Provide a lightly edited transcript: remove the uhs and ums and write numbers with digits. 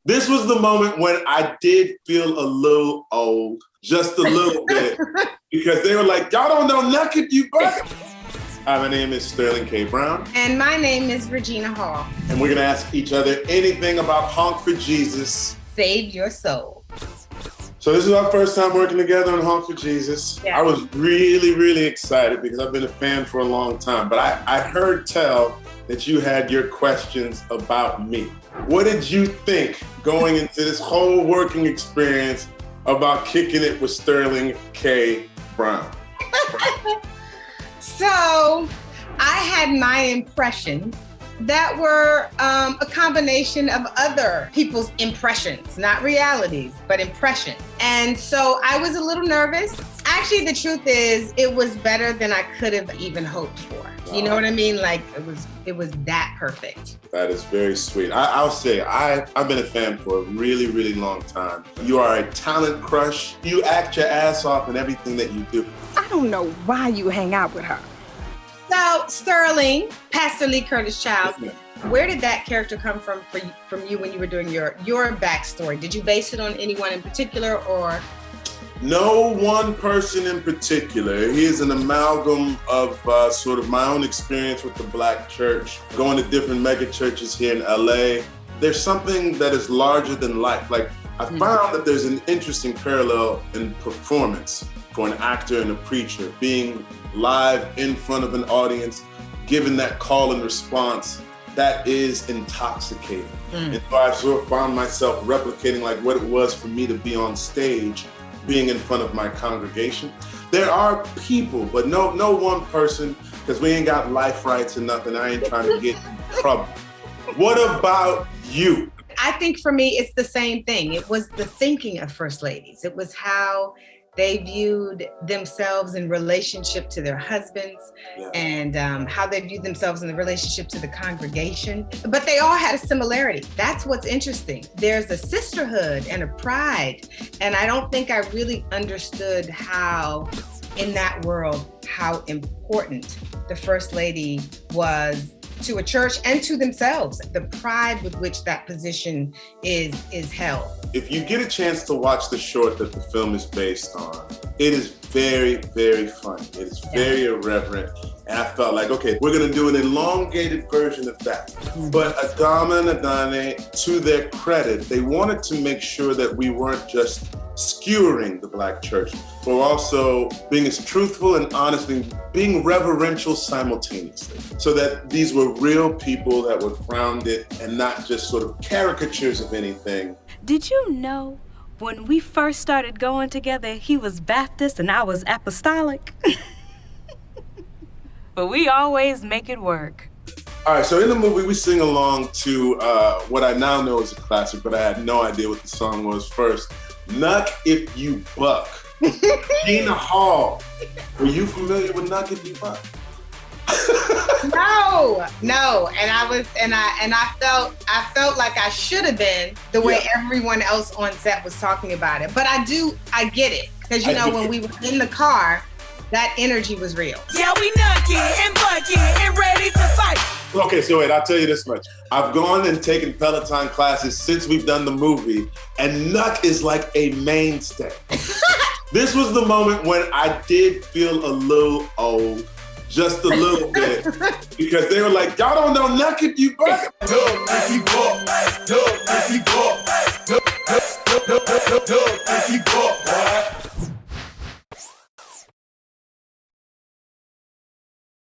This was the moment when I did feel a little old, just a little bit, because they were like, y'all don't know Knuck If You Buck. Hi, my name is Sterling K. Brown. And my name is Regina Hall. And we're gonna ask each other anything about Honk for Jesus. Save your soul. So this is our first time working together on Honk for Jesus. Yeah. I was really excited because I've been a fan for a long time, but I heard tell that you had your questions about me. What did you think going into this whole working experience about kicking it with Sterling K. Brown? So I had my impression that were a combination of other people's impressions, not realities, but impressions. And so I was a little nervous. Actually, the truth is, it was better than I could have even hoped for. You know what I mean? Like, it was that perfect. That is very sweet. I'll say, I've been a fan for a really long time. You are a talent crush. You act your ass off in everything that you do. I don't know why you hang out with her. So, Sterling, Pastor Lee Curtis Childs, where did that character come from you when you were doing your backstory? Did you base it on anyone in particular, or? No one person in particular. He is an amalgam of sort of my own experience with the Black church, going to different mega churches here in LA. There's something that is larger than life. Like, I found that there's an interesting parallel in performance for an actor and a preacher, being live in front of an audience, given that call and response, that is intoxicating. And so I sort of found myself replicating like what it was for me to be on stage, being in front of my congregation. There are people, but no one person, because we ain't got life rights and nothing. I ain't trying to get in trouble. What about you? I think for me, it's the same thing. It was the thinking of first ladies. It was how they viewed themselves in relationship to their husbands, and how they viewed themselves in the relationship to the congregation. But they all had a similarity. That's what's interesting. There's a sisterhood and a pride. And I don't think I really understood how, in that world, how important the First Lady was to a church and to themselves, the pride with which that position is held. If you get a chance to watch the short that the film is based on, it is very funny. It is very irreverent. And I felt like, okay, we're gonna do an elongated version of that. But Adama and Adane, to their credit, they wanted to make sure that we weren't just skewering the Black church, but also being as truthful and honest and being reverential simultaneously, so that these were real people that were grounded and not just sort of caricatures of anything. Did you know when we first started going together, he was Baptist and I was apostolic? But we always make it work. All right, so in the movie, we sing along to what I now know is a classic, but I had no idea what the song was first. Knuck If You Buck. Regina Hall. Were you familiar with Knuck If You Buck? No. And I felt like I should have been the way everyone else on set was talking about it. But I get it. Because when we were in the car, that energy was real. Yeah, we knucking and bucking and ready to fight. Okay, so wait, I'll tell you this much. I've gone and taken Peloton classes since we've done the movie, and Knuck is like a mainstay. This was the moment when I did feel a little old, just a little bit, because they were like, y'all don't know Knuck If You Buck. Knuck If You Buck. Knuck If You Buck. Knuck If You Buck.